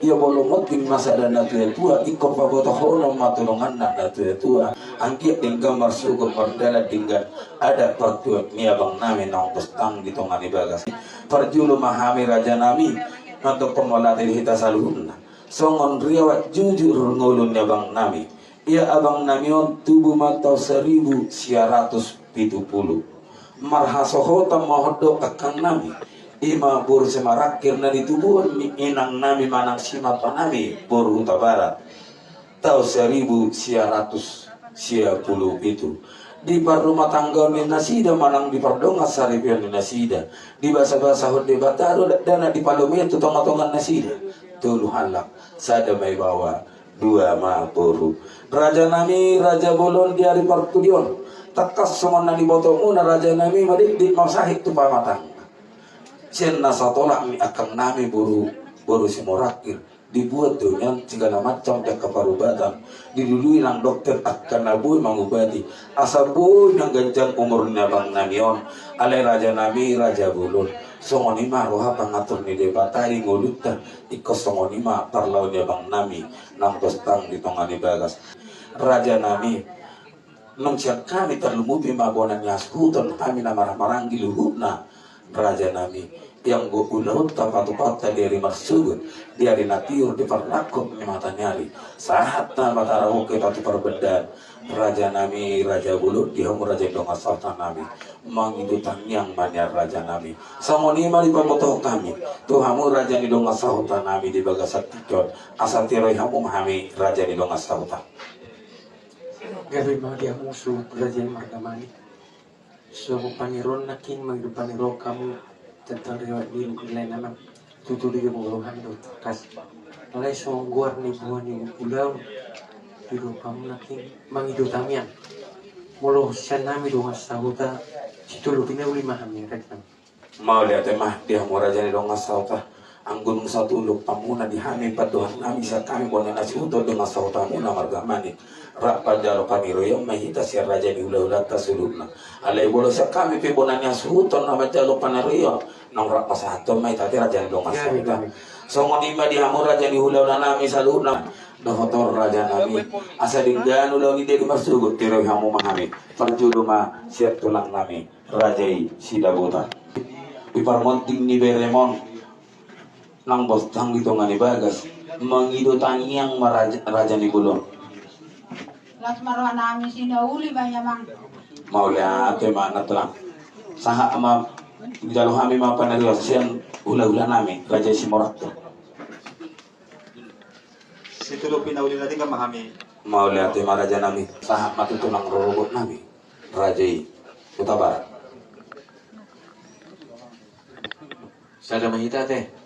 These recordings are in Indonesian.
ia bolomot bin masa dan tua ikut pagoto hono matulungan na tua angkiat tinggal marsukur perdala tinggal ada pertuat niabang nami nang pestang di tongan ibagas perjulu mahami raja nami untuk pemolatil hita saluhun songon riawat jujur ngulun niabang nami ia abang namion tubuh matau 1970 marhasohota mahodok akan nami ima bor semarakir na ditubuhan ni inang nami manang simapa nami bor huta barat tahun 1910 itu di bar rumah tangga ni nasida manang di pardonga saripian ni nasida di basa-basa hode bataro dana di palomia tu tonga-tongan nasida tulu halak sada may bawa dua ma boru raja nami raja bolon di hari partudion takas somon na di botong una raja nami madik di masahik tu pamatang Cina satolak mi akan nami boru simorakir dibuat dengan segala macam dan keparubatan didului nang dokter akan nabui mengubati asal boy nang ganjang umurnya bang namion alai raja nami raja bulun songonima roha pangatur ni debatari ngulutan ikos songonima parlaunya bang nami nang bestang di tongani bagas raja nami nang siap kami terlumupi mabonan yashuton kami namarah-marang giluhutna raja nami yang go ulah tapatu-pata dari marsud dari natiur di parnakop ni mata nyari sahat na mataraw ke patu perbedan raja nami raja bulut di hamu raja dong asal nami mangidutan yang manyar raja nami samoni mari pamoto kami tu hamu raja ni dong asal nami di bagasat tikon asal tirai hamu mahami raja ni dong asal gawe mah dia musuh raja margamani so paniron nakin magdupaniro kamu tentang riwayat nilai nama tutur dia mengurungkan itu kas mulai songguar nih buah nih pulau di kamu nanti mangidu tamian mulu senami dong asauta situ lupinnya uli mahamnya rekan mau lihat mah dia mau raja nih dong asauta anggun satu luk pamuna dihami paduhan nami sa kami bonan nasi untuk dong asauta muna margamani rak pajalo kami royong mahita si raja ni ulah-ulah tasuluna alai bolo sa kami pe bonan yasuton nama jalo panario nang rak pasato mai tadi raja ni dong asauta songonima dihamur raja ni ulah-ulah nami saluna dohotor raja nami asa dinggan ulah ni dedi marsugut tiroy hamu mahami perjudu ma siap tulang nami rajai sidabota piparmonting ni beremon nang bos tang di tongani bagas mengido tangiang raja ni bulon las marwa nami sinauli banyak mang mau lihat mana tulang saha ama jalo kami ma panarios sian ula-ula nami raja simorak situ lo pinauli natin ka mahami mau lihat raja nami saha matutulang robot nami raja Kota Barat sada mahita teh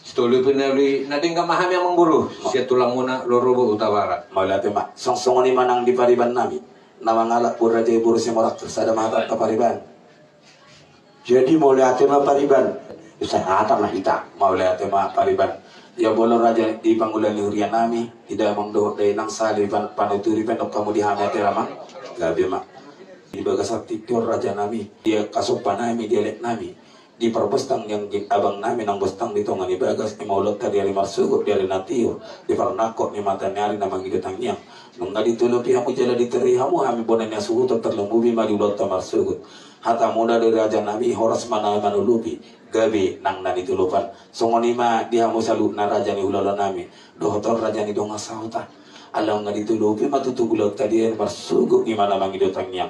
Stolu pinali nating kamahami ang mangburu siya tulang muna lorobo utawara maulate ma songsongon ni manang di pariban nami nawangala pura jay buru si morak sada mata ka pariban jadi maulate ma pariban isa hata mahita maulate ma pariban ya bolong raja di pangulan liurian nami tidak mangdo day nang saliban panuturi pendok kamu di hamete ramang gabi ma di bagasat tikur raja nami dia kasupan nami dialek nami di perbestang yang abang nami nang bestang di tongan ibagas ni maulot ka dari marsugut dari natio di parnakot ni mata nyari na mangidutang niyang nung naditulopi hamu jala diteri hamu hami bonan niya sugut terlumbubi madulot ta marsugut hata muda dari raja nami horas mana manulupi gabi nang naditulupan songonima di hamu salut na raja ni ulala nami dohotor raja ni donga sauta alam naditulupi matutugulot ta dari marsugut ni mana mangidutang niyang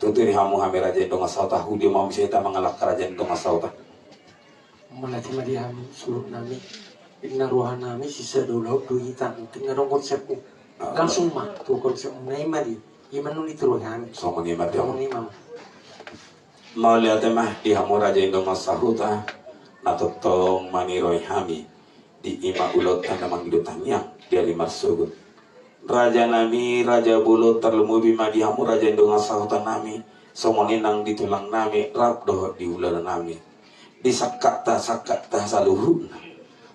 tuturi hamu hami raja dong asauta hudi mau bisa mengalak kerajaan dong asauta melatih madiam suruh nami inna ruhan nami sisa dulu hitam tinggal dong konsepku langsung mah tuh konsep nai madi iman nuni teruhan sama ni mati imam mau lihat mah di hamu raja dong asauta natotong maniroi hami di ima ulot tanda manggidutanya dari marsugut raja nami raja bulut terlumubi madihamu raja dong asauta nami somoninang ditulang nami rabdo di ular nami di sakata saluhun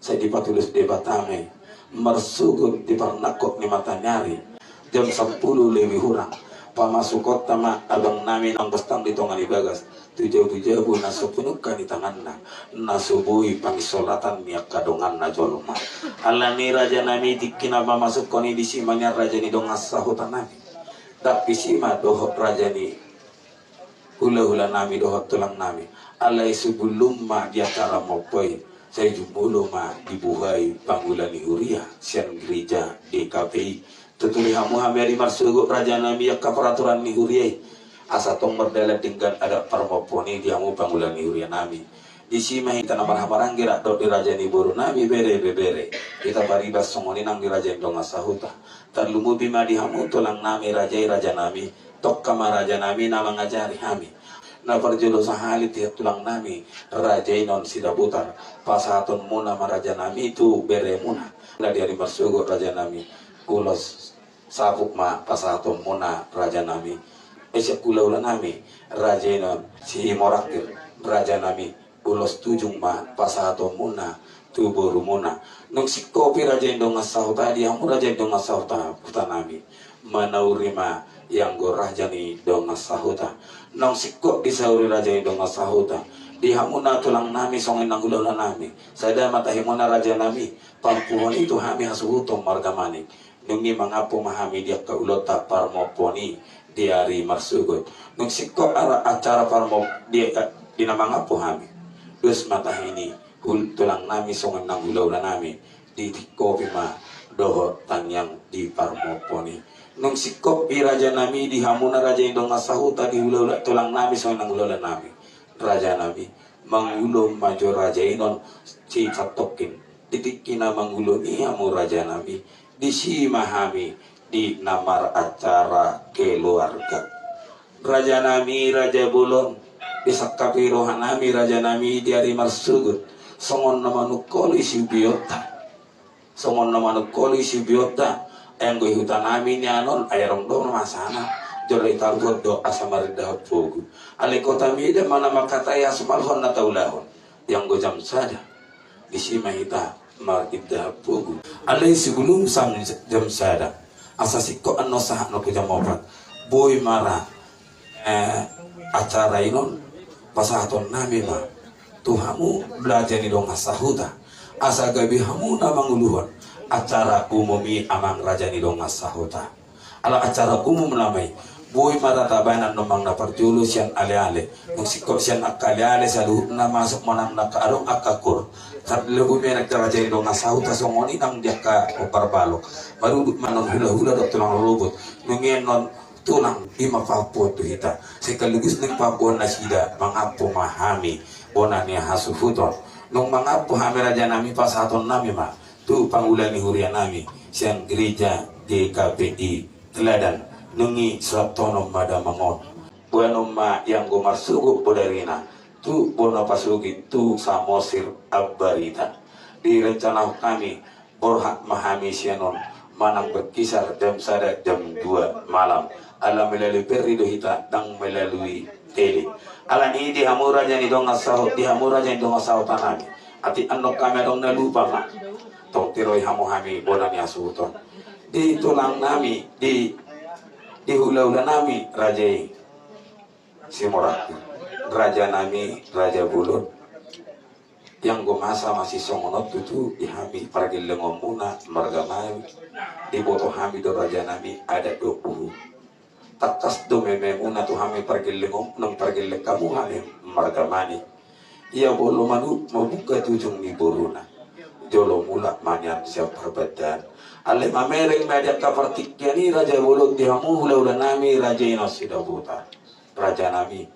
saya dipatulis debatame marsugut di parnakok ni mata nyari jam 10 lebih kurang pamasukot tama abang namin ang bastang ditong ibagas tujaw-tujaw nasupunukan di tangan na nasubuhi pangisolatan niya kadongan na jolma alani raja nami dikina pamasuk koni disimanya raja ni dongas sahutan nami tapi sima dohot raja ni hula-hula nami dohot tulang nami alai sebelum ma dia cara mopoi saya jumbulo ma dibuhay pangulan ni Huria sian gereja DKPI tutuli hamu hamari marsugo raja nami ya peraturan ni Huria asa tong merdela dengan ada parmoponi di hamu pangulan ni Huria nami di sima hita namar hamaranggira do di raja ni boru nami bere kita baribas songoni nang di raja indong asahuta terlumu bima di hamu tulang nami raja nami tok kamar raja nami nama ngajari hami na parjolo sahali tiap tulang nami raja inon sidabutar pasaton muna maraja nami itu bere muna na di hari marsugo raja nami kulos sabuk ma pasaton muna raja nami esya kulaula nami raja inon si morakir raja nami ulos tujung ma pasaton muna tuboru muna nung si kopi raja indong asauta di hamu raja indong asauta puta nami manaurima yang gorah jani dong asahuta nong sikok disauri raja dong asahuta di hamuna tulang nami songin nang gulala nami sada matahimona raja nami pampuhon itu hami hasuhutong margamani nungi mangapo mahami dia kaulota parmoponi diari marsugot nung sikok acara parmop dia dinamangapo hami dus matahini hul tulang nami songin nang gulala nami di kopi ma doho tanyang di parmoponi nung sikop i raja nami di hamuna raja indong asahuta di hula tulang nami so nang hula nami raja nami mangulom majo raja inon si katokin titikina mangulom i hamu raja nami di simahami di namar acara keluarga raja nami raja bulon di sakapirohan nami raja nami di hari marsugut songon namanu kolisi biota songon namanu kolisi biota yang gue hutan amin ya non airong dong masana jolai targot do asamari dahat pogu ale kota mida mana makata ya semalhon na taulahon yang gue jam sada di sima hita markit dahat pogu ale sebelum sam jam sada asa sikko anno sah no jam opat boy mara acara inon pasaton nami ma tuhamu belajar di dong asahuta asa gabi hamu na manguluhan acara umumi amang raja ni dong asahuta ala acara umum namai boy maratabanan nomang na parjulu sian ale-ale nung sikop sian akale-ale salu na masuk manang nakaarong akakur kat lebu menek raja ni dong asahuta songoni nang dia ka oparbalok marudut manon hula-hula do tulang robot nungien non tulang ima papo tu hita sekaligus ning papo nasida mangapo mahami bona ni hasufuton nung mangapo hami raja nami pasaton nami ma tu pangulan ni Huria nami siang gereja DKPI teladan nungi satonom mada mangon buanom ma yang gomar sugu podarina tu bono pasugi tu samosir abbarita di rencana kami borhak mahami sianon manang berkisar jam sada jam 2 malam ala melalui perido hita dang melalui tele ala ni di hamura jani dong asau di hamura jani dong asau tanami ati anok kami dong nalupa ma tong tiroy hamu hami bonan ya suton di tulang nami di hula-hula nami raja Simoraki raja nami raja bulun yang gomasa masih songonot tutu di hami pargil lengomuna margamai di boto hami do raja nami ada 20 takas do mememuna tu hami pargil lengom nang pargil kamu hami margamani ia bolo manu membuka tujung ni boruna jolo mula manyan siap perbadan ale mamereng media kapartikyani raja bolog di hamu hula-hula nami raja inosida buta raja nami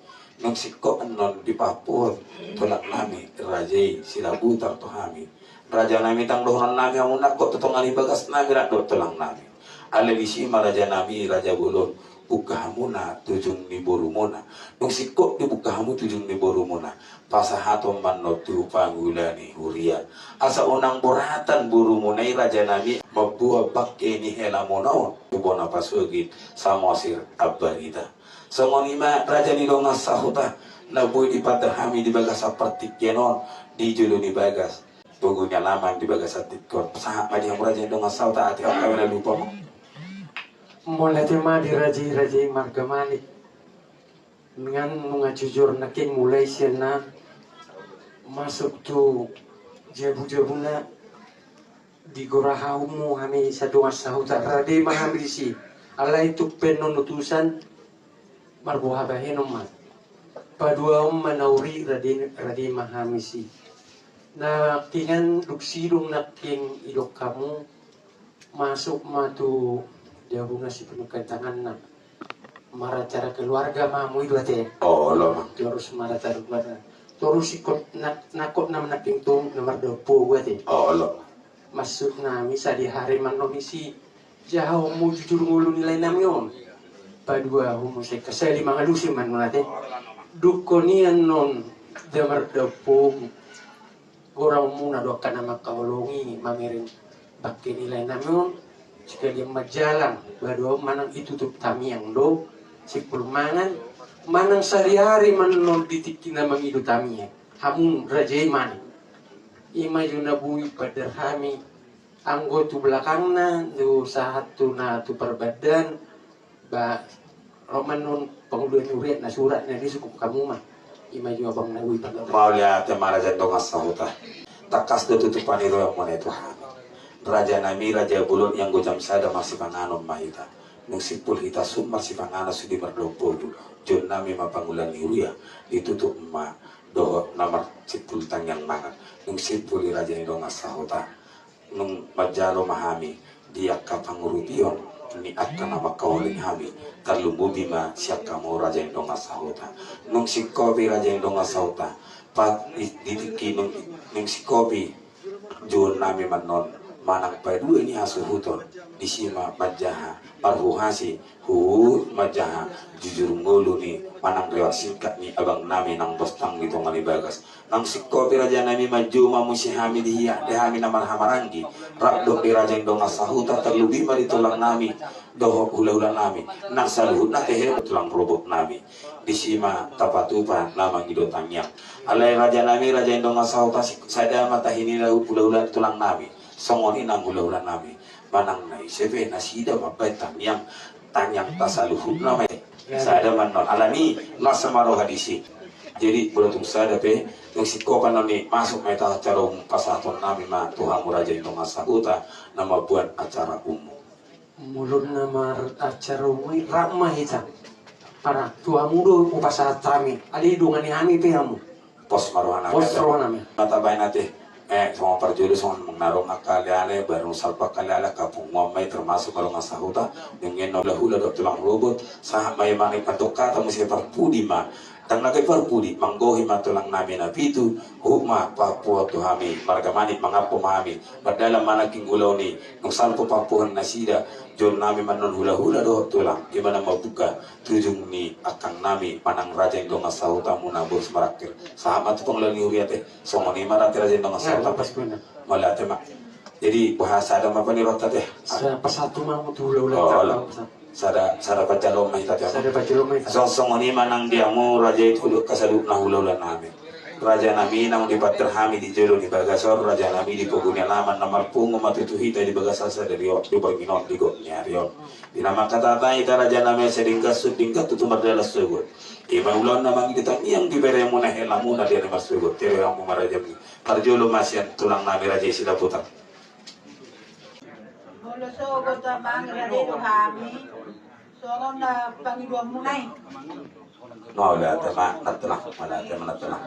nung sikko anon di Papua tolak nami raja sila buta to hami raja nami tang dohon nami hamu nakot totong ani bagas nami radot tolang nami ale bisima raja nami raja bolog buka hamuna tujung ni borumona nung sikko di buka hamu tujung ni borumona pasahatom manno tu pangulani Huria asa unang boratan burumunai raja nami mabuah bakke ni hela monaon ubona pasugit samosir abbarita songonima raja ni donga sahuta na boy di paterhami di bagas apartik kenon di julu ni bagas tugunya laman di bagas atikon sahak madi yang raja ni donga sahuta ati apa na lupa mo Mulai tema diraji-raji marga malik dengan mengajujur nakin mulai siana masuk tu jabu-jabuna di gorahaumu kami satu asahuta rade mahamrisi alai tu penutusan marbuha bahenoma padua manauri rade mahamisi na kingan duksidung naking idok kamu masuk matu jabunga si penukan tangan na mara cara keluarga mamu itu ate Oh lo. terus mara cara keluarga terus ikut nakot nam naking tung nomor 20 ate Oh lo. masuk na misa di hari manomisi jauh mu jujur ngulu nilai namyon padua humu se kasali mangalusi man nate dukonian non damar 20 orang muna dokan nama kaulungi mamirin bakti nilai namyon jika dia majalan baru manang itu tuh tamiang do si pulmangan manang sehari-hari manon ditikin nama itu tamiang hamun rajai man ima juna bui pada kami anggo tu belakangna tu satu na tu perbadan ba romanon penguluan uriat na surat na di sukup kamu mah ima juga bang nabui pada Mau lihat tema raja dong asahuta. Takas do tutupan itu yang mana itu Raja Nami, Raja Bulun yang gojam sada masih panganon mahita. Nung sipul hita sum masih pangana sudi berdopo du. Jon Nami mapangulan niruya ditutup ma do namar sipul tangyang mangan. Nung sipul Raja Nidong asahuta. Nung majalo mahami dia kapangurupion ni atta nama kauling hami terlumbu bima siap kamu Raja Nidong asahuta. Nung sikobi Raja Nidong asahuta. Pat ditiki nung sikobi Jon Nami manon manang padu ini hasil huton di sima majaha parhuhasi hu majaha jujur ngulu ni manang lewat singkat ni abang nami nang bostang gitu ngani bagas nang sikopi raja nami maju mamusi hami dihiya dehami naman hamarangi rakdok di raja indong asahuta terlebih mari tulang nami dohok hula-hula nami nang saluhut na tehe tulang robot nami di sima tapatupan nama ngidotang yang alai raja nami raja indong asahuta sada mata hini hula-hula tulang nami songoni nang hula-hula nami manang na isebe nasida mabaitan yang tanyang tasaluhut namai sada manon alani lasamaro hadisi jadi bulatung sada pe yung sikopan noni masuk meta acara pasaton nami ma Tuhan muraja indong asahuta nama buat acara umum mulut nama acara umum ramah hita para tua mudo upasa tami ali dungan ni ami pe hamu pos maruhana pos rohana mata bayi nate sama perjudi sama mengarung akaliale baru salpa kaliale kapung ngomai termasuk kalau ngasahuta dengan nolah hula dok tulang robot sah mai mani patoka tamu siapa pudi ma tang nakai parpudi manggohi matulang nami nabi itu hukma Papua tu hami marga mani mangapo mahami badalam mana kingulau ni nung salpo papuhan nasida jon nami manon hula-hula do tulang gimana mau buka tujung ni akang nami manang raja yang dong asahuta munabur semarakir sahabat tu pengelola uriate songoni marate raja yang dong asahuta pas benar malate mak jadi bahasa ada apa ni rota teh pas satu mamu tu ulah sada pacalom mahita teh sada pacalom songoni manang diamu raja itu kasaduk na hula-hula nami Raja Nami nang di Paterhami di Jolo di Bagasor Raja Nami di Pogunya Laman nomor pungo matutu hita di Bagasasa dari waktu baginon di goknya Rion di nama kata ita Raja Nami sedingkat sudingkat tutu merdala sebut ima ulon namang kita yang diberi munah helamuna dia nama sebut tere yang maraja mi parjolo masyan tulang nami Raja sila putar Mula sogo ta mangrado kami. Sogo na pangidwa munay. mau lihat tema natlah malah tema natlah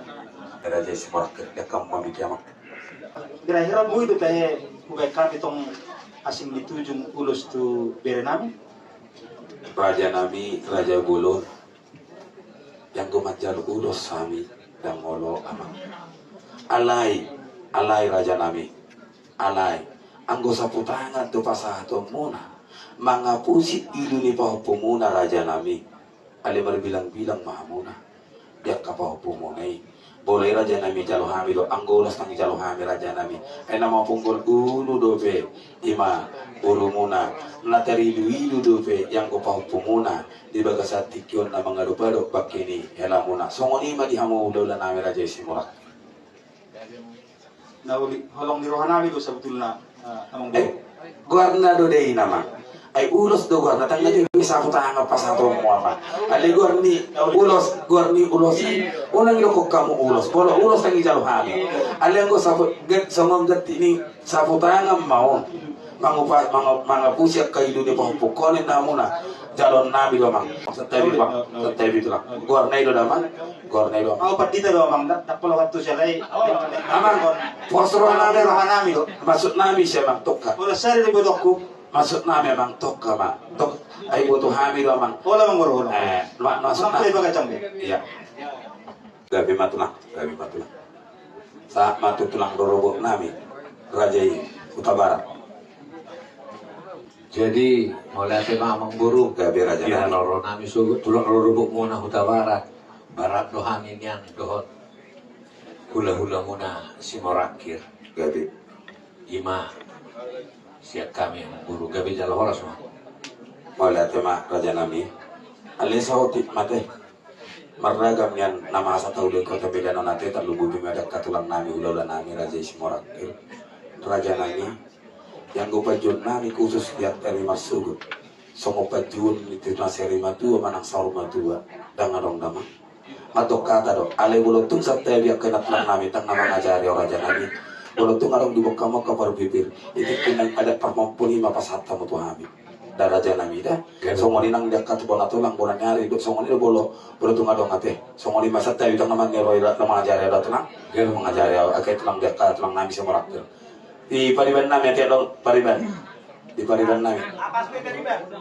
Raja Simorak dia kamu mami kiamak Kira-kira mu itu kayak bukan kami tong asing ditujung ulus tu berenami. Raja Nami Raja Bulun yang gumajar ulus sami dan ngolo amang alai Raja Nami alai anggo saputangan tu pasahato muna mangapusi ilu ni pahupumuna Raja Nami ale berbilang-bilang mahamuna dia kapahupumunai boleh Raja Nami jalo hami do anggolas tangi jalo hami Raja Nami nama punggol ulu dope ima urumuna natari ilu dope yang ko pahupumuna di bagasat tikyon na mga lupado bakini helamuna songoni ma di hamu ulan nami Raja Simorak Na uli holong ni rohanami do sa betul na among guarnado dei nama ay ulos do gor natang lagi bisa ko tanga pa sa to mo apa ali gor ni ulos unang iloko kamu ulos bolo ulos ang ijalo hami ali ngo sa get somong gat ini sa tanga mau mga pusya kay dunia pahupukon na muna jalon nabi do mang sa tabi to lang gor na do daman gor na do Ako patita do mang tapolo kadto siya lay. amang posro na Ano ra nami do. masuk nabi siya mang tokka Wala sari ni bodokku. masuk nabi mang tokka ma tok ay butuh hami do mang Wala mang goro. masuk Masuk na na baga chambe. iya gabi matulang sa matutulang dorobok nami rajai Kuta Barat Jadi mulai ate mamang buruk gabi raja ya nami loro nami sugut tulang rurubuk muna Huta Barat barat dohamin yang dohot hula-hula muna si morakir gabi ima siap kami yang buru gabi jalo horas mah mulai tema raja nami alisa hoti mate marragam yan nama asa tahu ko tabi dano nate talubu bimada katulang nami ulala nami raja Ismorakir raja nami yang gue pajun nami khusus lihat dari masugut songo pajun itu na seri matua manang saur matua dangarong dama matok kata do ale bolotung sabta biak kena tulang nami tang nama ngajari raja nami bolotung arong dibok kamu kapar bibir itu kena ada permampuni mapasata mutu hami da raja nami dah songo ninang dekat bona tulang bona nyari do songo ni bolo bolotung adong ate songo ni masata bitang nama ngero nama ngajari da tulang mengajari akai tulang dekat tulang nami Ismorakir di pariban nami ati dong pariban di pariban nami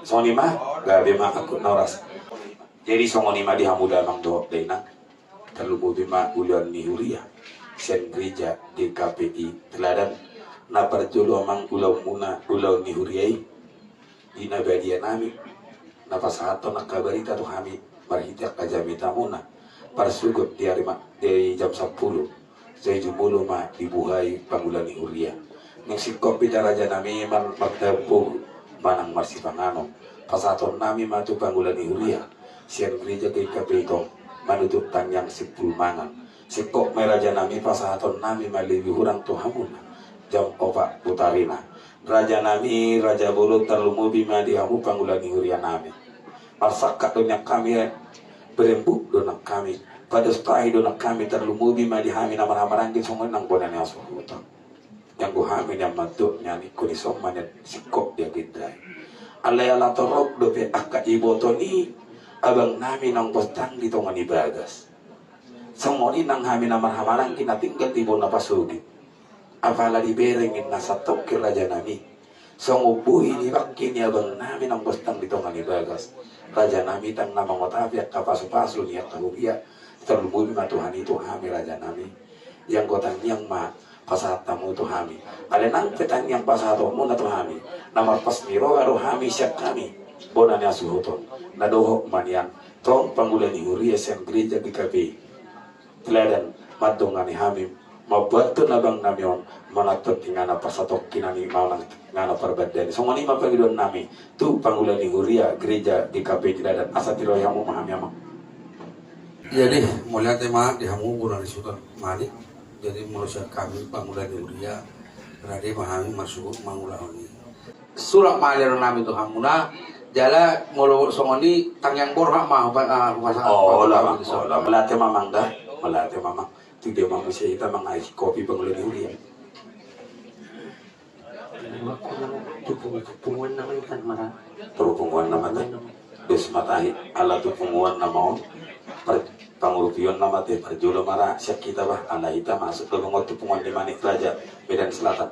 sonima gabi ma aku nauras jadi songonima di hamuda mang do dena terlubu bima ulion ni huria sen gereja di KPI teladan na perjolo mang ulau muna ulau ni huriai di nabadia nami na pasahato na kabarita tu kami marhitiak kajami tamuna parsugot di hari di jam 10 saya jumulo ma dibuhay pangulan ni huria ng sikop raja nami man magtapo manang marsipangano pasaton nami matu pangulan ni huria siang gereja kay kapito manutup tanyang 10 mangan sikop may raja nami pasaton nami maliwi hurang tuhamun jam opa putarina raja nami raja bolo terlumubi madihamu pangulan ni huria nami parsaka donya kami berembuk donak kami pada setelah donak kami terlumubi madihami nama-nama songon nang bonan yang suhutan yang guhamin yang mantuk nyani kunisong manet sikop dia gindai alay ala torok dope akka iboto ni abang nami nang bostang di tongan ibagas songoni nang hami nama-nama kinatinggal di bona pasugi apala diberengin nasatok ke raja nami songubuhi ni bakin ya abang nami nang bostang di tongan ibagas raja nami tang nama ngotapiak kapasu-pasu niat tahubia terlebih ma Tuhan itu hami raja nami yang kotang yang ma pasatamu itu hami alenang petang yang pasatamu na Tuhami namar pasmiro aro hami siap kami bonanya suhuton nadohok manian tong pangulan huria sen gereja di KPI teladan madongani hami mabuatu nabang namion manatot tingana pasatok kinani malang ngana perbedaan songoni ma pangidon nami tu pangulan huria gereja di KPI teladan asatiro yang memahami amang. Jadi mulai tema dihamu bulan Sultan Malik. Jadi manusia kami pangulan Huria berada memahami masuk mangulani. Surat malir nami tu hamuna jala mulu songoni tangyang borha mah bahasa. Oh lah, melatih mamang dah, melatih mamang. Tu dia mamang saya kita mangai kopi pangulan Huria. Tupungan na kayo kan mara. Terhubungan nama teh. Desmatahi ala tupungan nama pangurupion nama teh perjulo mara siap kita bah anda kita masuk ke mengotu punguan di Manik Raja Medan Selatan